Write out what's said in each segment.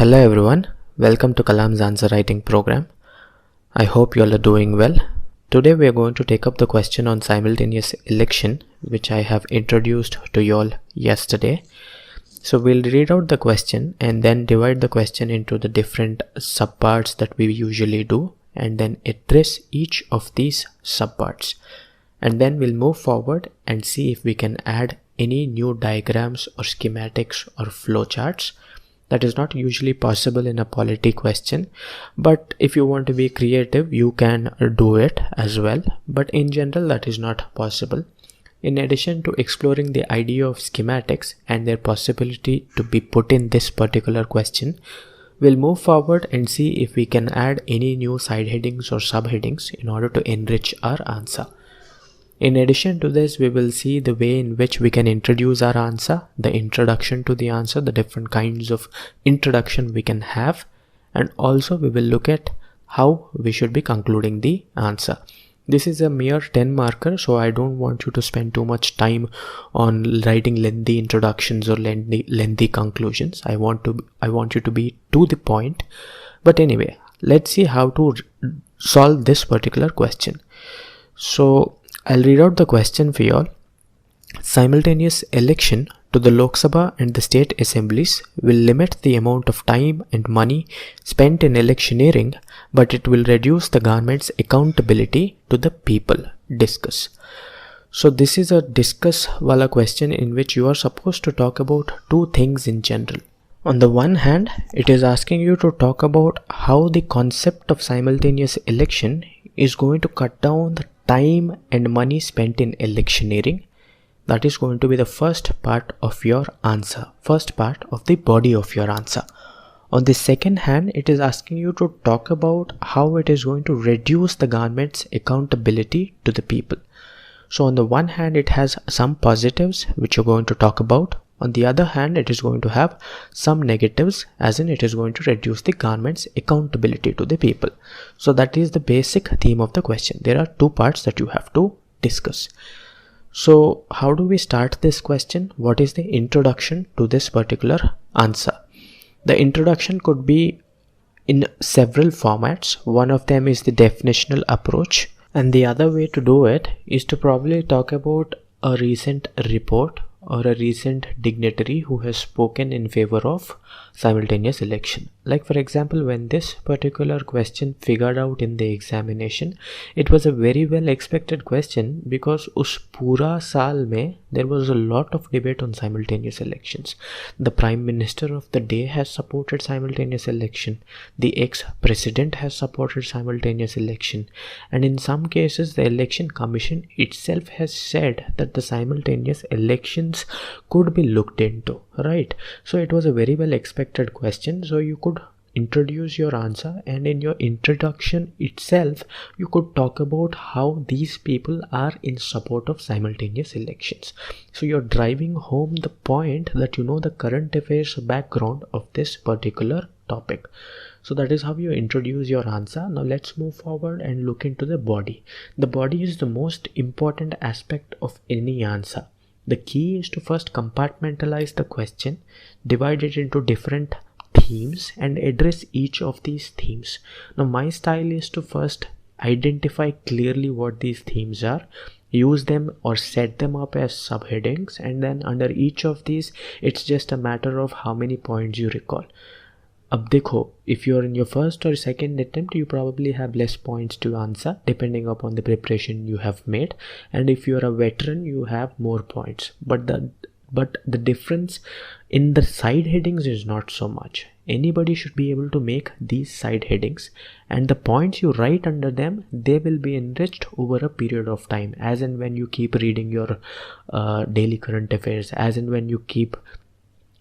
Hello everyone, welcome to Kalam's answer writing program. I hope you all are doing well. Today we are going to take up the question on simultaneous election, which I have introduced to you all yesterday. So we'll read out the question and then divide the question into the different subparts that we usually do, and then address each of these subparts. And then we'll move forward and see if we can add any new diagrams or schematics or flowcharts. That is not usually possible in a polity question, but if you want to be creative, you can do it as well. But in general, that is not possible. In addition to exploring the idea of schematics and their possibility to be put in this particular question, we'll move forward and see if we can add any new side headings or subheadings in order to enrich our answer. In addition to this, we will see the way in which we can introduce our answer, the introduction to the answer, the different kinds of introduction we can have, and also we will look at how we should be concluding the answer. This is a mere 10 marker, so I don't want you to spend too much time on writing lengthy introductions or lengthy conclusions. I want you to be to the point. But anyway, let's see how to solve this particular question. So I'll read out the question for you all. Simultaneous election to the Lok Sabha and the state assemblies will limit the amount of time and money spent in electioneering, but it will reduce the government's accountability to the people. Discuss. So this is a discuss wala question in which you are supposed to talk about two things in general. On the one hand, it is asking you to talk about how the concept of simultaneous election is going to cut down the time and money spent in electioneering. That is going to be the first part of your answer, first part of the body of your answer. On the second hand, it is asking you to talk about how it is going to reduce the government's accountability to the people. So on the one hand, it has some positives which you're going to talk about. On the other hand, it is going to have some negatives, as in it is going to reduce the government's accountability to the people. So that is the basic theme of the question. There are two parts that you have to discuss. So how do we start this question? What is the introduction to this particular answer? The introduction could be in several formats. One of them is the definitional approach, and the other way to do it is to probably talk about a recent report or a recent dignitary who has spoken in favor of simultaneous election. Like for example, when this particular question figured out in the examination, it was a very well expected question because us pura saal mein there was a lot of debate on simultaneous elections. The Prime Minister of the day has supported simultaneous election. The ex-president has supported simultaneous election. And in some cases, the Election Commission itself has said that the simultaneous elections could be looked into, right? So it was a very well expected question. So you could introduce your answer, and in your introduction itself you could talk about how these people are in support of simultaneous elections. So you're driving home the point that you know the current affairs background of this particular topic. So that is how you introduce your answer. Now let's move forward and look into the body. The body is the most important aspect of any answer. The key is to first compartmentalize the question, divide it into different themes, and address each of these themes. Now my style is to first identify clearly what these themes are, use them or set them up as subheadings, and then under each of these it's just a matter of how many points you recall. Ab dekho, if you're in your first or second attempt, you probably have less points to answer depending upon the preparation you have made, and if you're a veteran you have more points, but the difference in the side headings is not so much. Anybody should be able to make these side headings, and the points you write under them, they will be enriched over a period of time, as and when you keep reading your daily current affairs, as and when you keep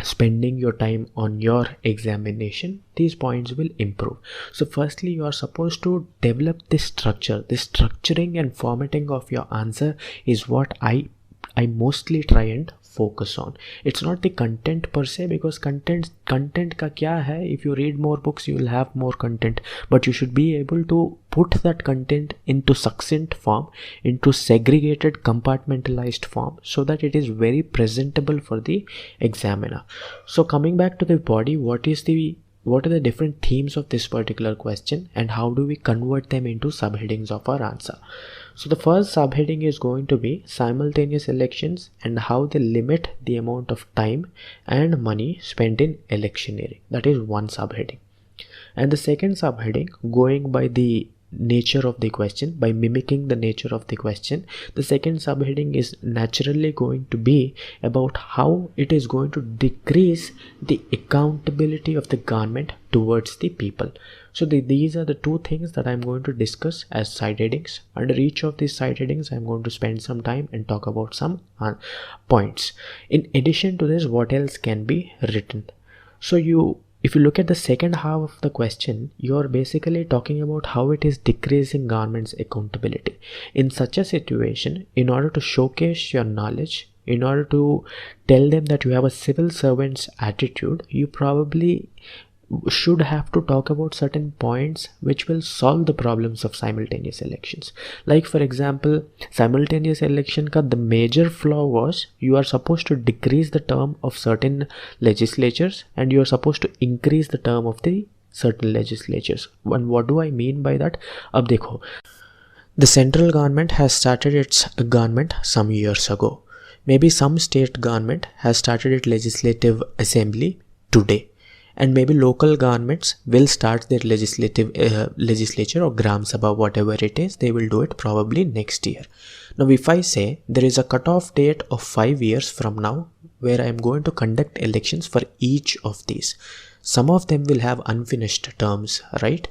spending your time on your examination, these points will improve. So firstly, you are supposed to develop this structure. This structuring and formatting of your answer is what I mostly try and focus on. It's not the content per se, because content ka kya hai, if you read more books you will have more content, but you should be able to put that content into succinct form, into segregated compartmentalized form, so that it is very presentable for the examiner. So coming back to the body, what is the what are the different themes of this particular question, and how do we convert them into subheadings of our answer. So the first subheading is going to be simultaneous elections and how they limit the amount of time and money spent in electioneering. That is one subheading. And the second subheading, going by the nature of the question, by mimicking the nature of the question, the second subheading is naturally going to be about how it is going to decrease the accountability of the government towards the people. So these are the two things that I'm going to discuss as side headings. Under each of these side headings, I'm going to spend some time and talk about some points. In addition to this, what else can be written? So if you look at the second half of the question, you're basically talking about how it is decreasing government's accountability. In such a situation, in order to showcase your knowledge, in order to tell them that you have a civil servant's attitude, you probably should have to talk about certain points which will solve the problems of simultaneous elections. Like for example, simultaneous election the major flaw was you are supposed to decrease the term of certain legislatures and you are supposed to increase the term of the certain legislatures. And what do I mean by that? Ab dekho, the central government has started its government some years ago. Maybe some state government has started its legislative assembly today. And maybe local governments will start their legislature or Gram Sabha, whatever it is, they will do it probably next year. Now, if I say there is a cutoff date of 5 years from now where I am going to conduct elections for each of these, some of them will have unfinished terms, right?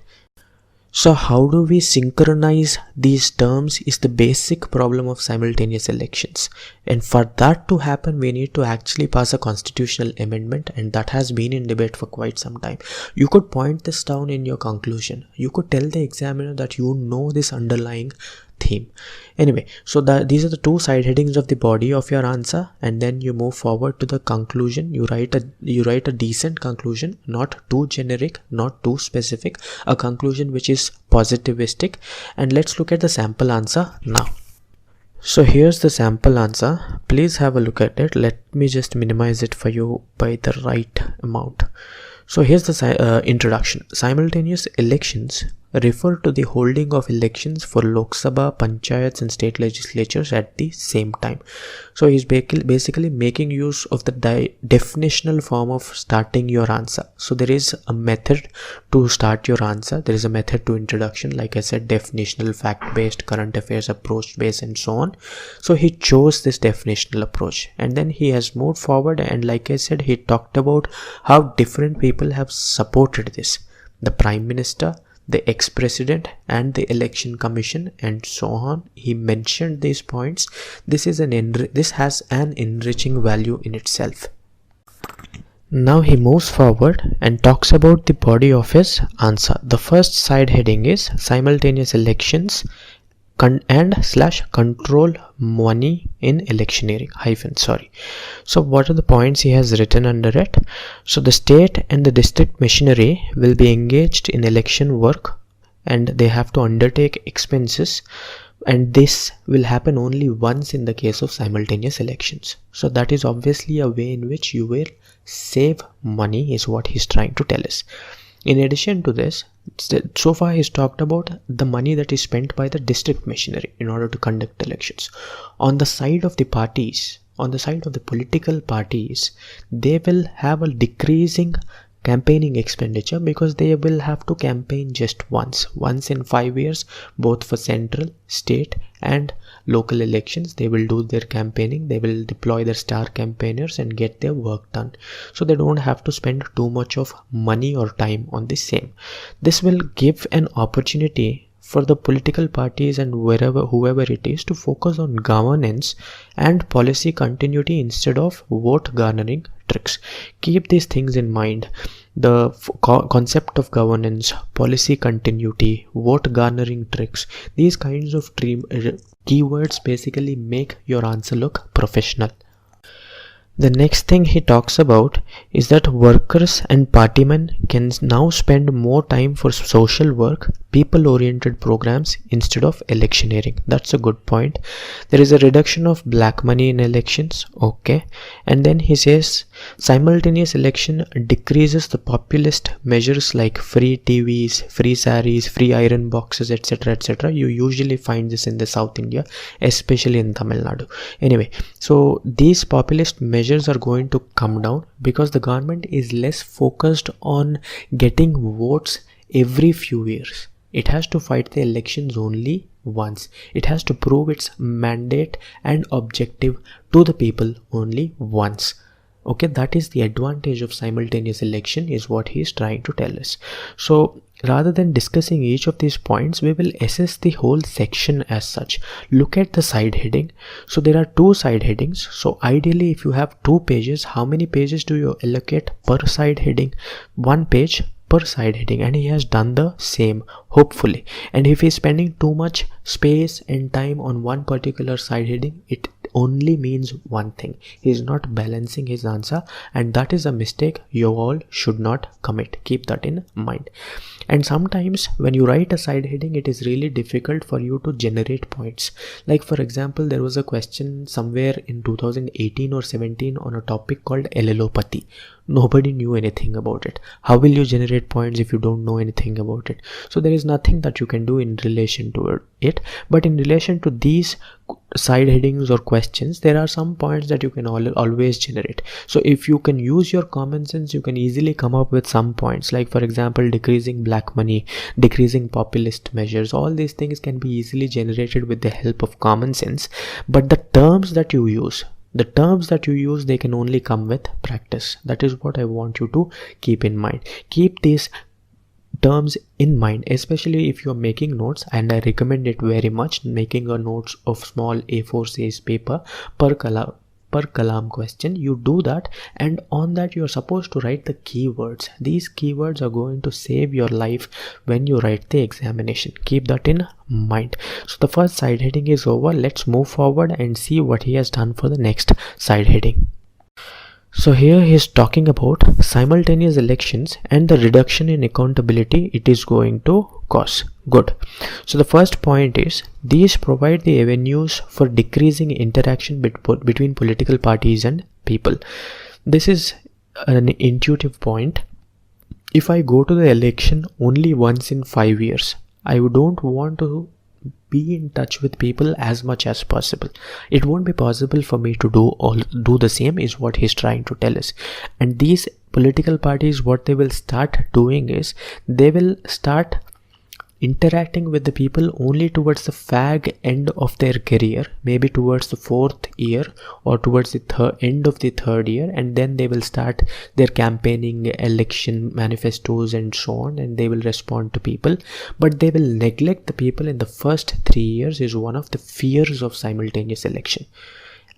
So how do we synchronize these terms is the basic problem of simultaneous elections. And for that to happen, we need to actually pass a constitutional amendment, and that has been in debate for quite some time. You could point this down in your conclusion. You could tell the examiner that you know this underlying theme. Anyway, so these are the two side headings of the body of your answer, and then you move forward to the conclusion. You write a decent conclusion, not too generic, not too specific, a conclusion which is positivistic. And let's look at the sample answer now. So here's the sample answer. Please have a look at it. Let me just minimize it for you by the right amount. So here's the introduction. Simultaneous elections refer to the holding of elections for Lok Sabha, Panchayats and state legislatures at the same time. So he's basically making use of the definitional form of starting your answer. So there is a method to start your answer. There is a method to introduction, like I said, definitional, fact-based, current affairs, approach-based and so on. So he chose this definitional approach, and then he has moved forward, and like I said, he talked about how different people have supported this. The Prime Minister, the ex-president and the election commission and so on. He mentioned these points. This has an enriching value in itself. Now he moves forward and talks about the body of his answer. The first side heading is simultaneous elections /control money in electioneering So what are the points he has written under it? So the state and the district machinery will be engaged in election work, and they have to undertake expenses, and this will happen only once in the case of simultaneous elections. So that is obviously a way in which you will save money, is what he's trying to tell us. In addition to this, so far he's talked about the money that is spent by the district machinery in order to conduct elections. On the side of the parties, on the side of the political parties, they will have a decreasing campaigning expenditure because they will have to campaign just once in 5 years, both for central, state and local elections. They will do their campaigning, they will deploy their star campaigners and get their work done, so they don't have to spend too much of money or time on the same. This will give an opportunity for the political parties and whoever it is to focus on governance and policy continuity instead of vote garnering tricks. Keep these things in mind. The concept of governance, policy continuity, vote garnering tricks, these kinds of keywords basically make your answer look professional. The next thing he talks about is that workers and partymen can now spend more time for social work, people-oriented programs instead of electioneering. That's a good point. There is a reduction of black money in elections. Okay. And then he says simultaneous election decreases the populist measures like free TVs, free saris, free iron boxes, etc. etc. You usually find this in the South India, especially in Tamil Nadu. Anyway, so these populist measures are going to come down because the government is less focused on getting votes every few years. It has to fight the elections only once. It has to prove its mandate and objective to the people only once. Okay, that is the advantage of simultaneous election, is what he is trying to tell us. So rather than discussing each of these points, we will assess the whole section as such. Look at the side heading. So there are 2 side headings. So ideally, if you have 2 pages, how many pages do you allocate per side heading? 1 page per side heading, and he has done the same, hopefully. And if he's spending too much space and time on one particular side heading, it only means one thing: he's not balancing his answer, and that is a mistake you all should not commit. Keep that in mind. And sometimes when you write a side heading, it is really difficult for you to generate points. Like for example, there was a question somewhere in 2018 or 17 on a topic called allelopathy. Nobody knew anything about it. How will you generate points if you don't know anything about it? So there is nothing that you can do in relation to it. But in relation to these side headings or questions, there are some points that you can always generate. So if you can use your common sense, you can easily come up with some points. Like for example, decreasing black money, decreasing populist measures, all these things can be easily generated with the help of common sense. But the terms that you use, they can only come with practice. That is what I want you to keep in mind. Keep these terms in mind, especially if you are making notes, and I recommend it very much, making a notes of small A4 size paper per Kalam question. You do that, and on that you are supposed to write the keywords. These keywords are going to save your life when you write the examination. Keep that in mind. So the first side heading is over. Let's move forward and see what he has done for the next side heading. So here he is talking about simultaneous elections and the reduction in accountability it is going to cause. Good. So the first point is, these provide the avenues for decreasing interaction between political parties and people. This is an intuitive point. If I go to the election only once in 5 years, I don't want to be in touch with people as much as possible. It won't be possible for me to do the same, is what he's trying to tell us. And these political parties, what they will start doing is, they will start interacting with the people only towards the fag end of their career, maybe towards the 4th year or towards the end of the 3rd year, and then they will start their campaigning, election manifestos and so on, and they will respond to people. But they will neglect the people in the first 3 years, is one of the fears of simultaneous election.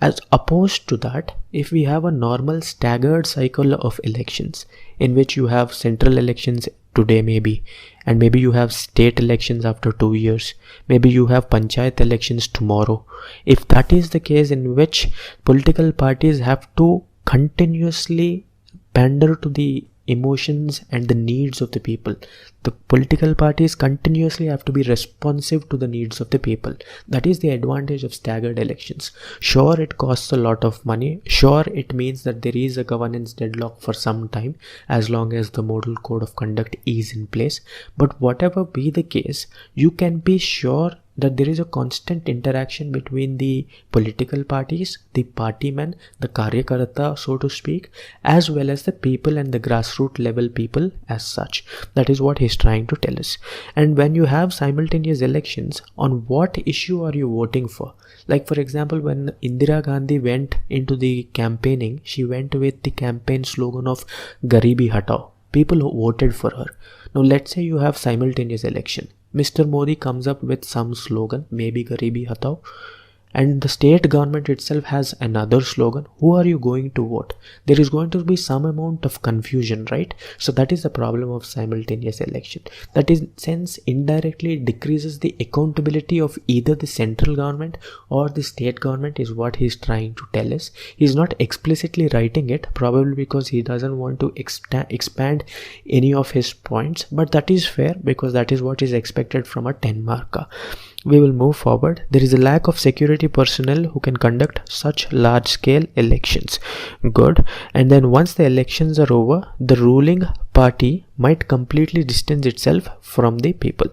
As opposed to that, if we have a normal staggered cycle of elections, in which you have central elections today maybe, and maybe you have state elections after 2 years, maybe you have panchayat elections tomorrow. If that is the case, in which political parties have to continuously pander to the emotions and the needs of the people, the political parties continuously have to be responsive to the needs of the people. That is the advantage of staggered elections. Sure, it costs a lot of money. Sure, it means that there is a governance deadlock for some time, as long as the model code of conduct is in place. But whatever be the case, you can be sure that there is a constant interaction between the political parties, the partymen, the karyakarta, so to speak, as well as the people and the grassroots level people as such. That is what he's trying to tell us. And when you have simultaneous elections, on what issue are you voting for? Like for example, when Indira Gandhi went into the campaigning, she went with the campaign slogan of Garibi Hatao. People who voted for her. Now let's say you have simultaneous election. Mr. Modi comes up with some slogan, maybe Garibi Hatao, and the state government itself has another slogan, who are you going to vote? There is going to be some amount of confusion, right? So that is the problem of simultaneous election. That in sense indirectly decreases the accountability of either the central government or the state government, is what he is trying to tell us. He is not explicitly writing it, probably because he doesn't want to expand any of his points, but that is fair because that is what is expected from a 10 marker. We will move forward. There is a lack of security personnel who can conduct such large scale elections. Good. And then once the elections are over, the ruling party might completely distance itself from the people.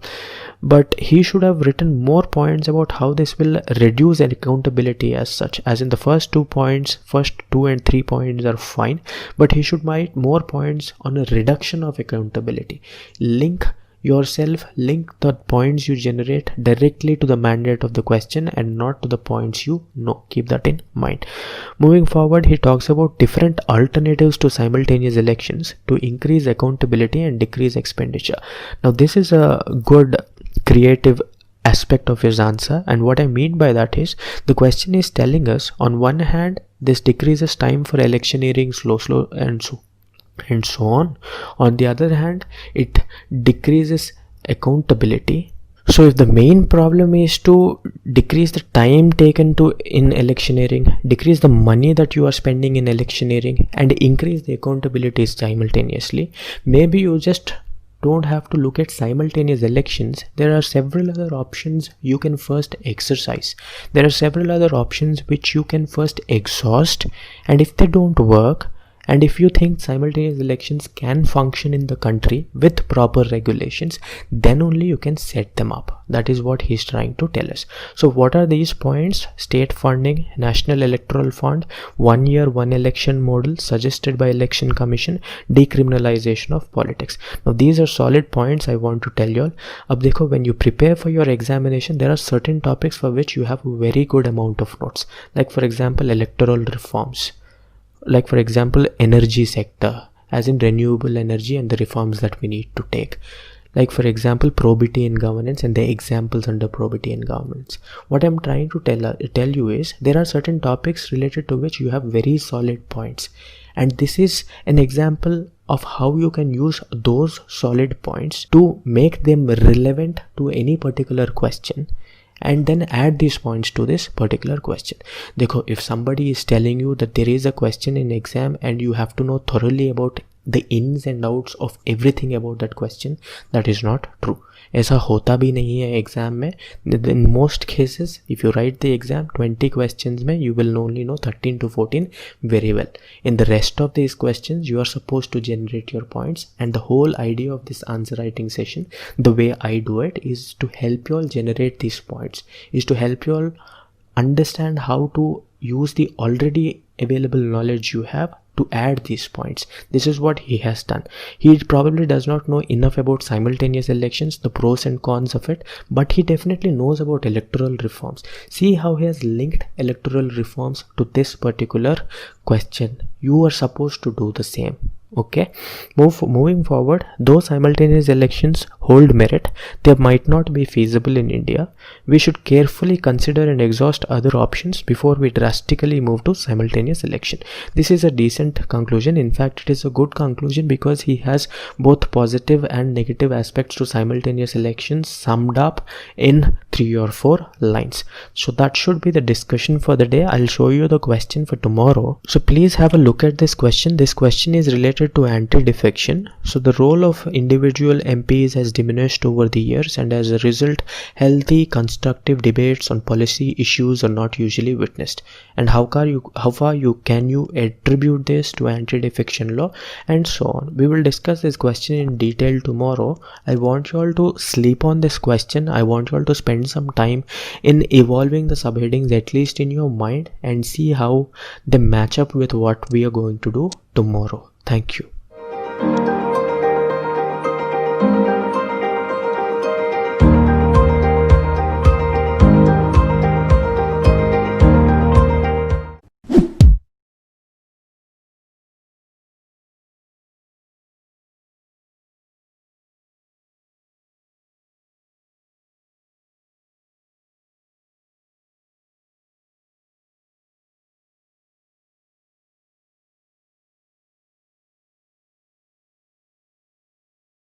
But he should have written more points about how this will reduce accountability as such. As in the first 2 points, first 2 and 3 points are fine, but he should write more points on a reduction of accountability. Link the points you generate directly to the mandate of the question and not to the points you know. Keep that in mind. Moving forward, he talks about different alternatives to simultaneous elections to increase accountability and decrease expenditure. Now this is a good creative aspect of his answer, and what I mean by that is the question is telling us, on one hand, this decreases time for electioneering, slow and so on. On the other hand, it decreases accountability. So if the main problem is to decrease the time taken in electioneering, decrease the money that you are spending in electioneering, and increase the accountability simultaneously, maybe you just don't have to look at simultaneous elections. There are several other options you can first exercise. There are several other options which you can first exhaust, and if they don't work, and if you think simultaneous elections can function in the country with proper regulations, then only you can set them up. That is what he's trying to tell us. So what are these points? State funding, National Electoral Fund, 1 year 1 election model suggested by Election Commission, decriminalization of politics. Now these are solid points I want to tell you all. Ab dekho, when you prepare for your examination, there are certain topics for which you have a very good amount of notes. Like for example, electoral reforms. Like for example, energy sector, as in renewable energy and the reforms that we need to take. Like for example, probity in governance and the examples under probity in governance. What I'm trying to tell you is there are certain topics related to which you have very solid points, and this is an example of how you can use those solid points to make them relevant to any particular question, and then add these points to this particular question. Dekho, if somebody is telling you that there is a question in exam and you have to know thoroughly about the ins and outs of everything about that question, that is not true. ऐसा होता भी नहीं है exam में. In most cases, if you write the exam, 20 questions में you will only know 13 to 14 very well. In the rest of these questions, you are supposed to generate your points, and the whole idea of this answer writing session, the way I do it, is to help you all generate these points, is to help you all understand how to use the already available knowledge you have to add these points. This is what he has done. He probably does not know enough about simultaneous elections, the pros and cons of it, but he definitely knows about electoral reforms. See how he has linked electoral reforms to this particular question. You are supposed to do the same. Okay, moving forward, though simultaneous elections hold merit, they might not be feasible in India. We should carefully consider and exhaust other options before we drastically move to simultaneous election. This is a decent conclusion. In fact, it is a good conclusion because he has both positive and negative aspects to simultaneous elections summed up in 3 or 4 lines. So that should be the discussion for the day. I'll show you the question for tomorrow. So please have a look at this question. This question is related to anti-defection. So the role of individual MPs has diminished over the years, and as a result, healthy, constructive debates on policy issues are not usually witnessed. And how far can you attribute this to anti-defection law, and so on. We will discuss this question in detail tomorrow. I want you all to sleep on this question. I want you all to spend some time in evolving the subheadings, at least in your mind, and see how they match up with what we are going to do tomorrow. Thank you.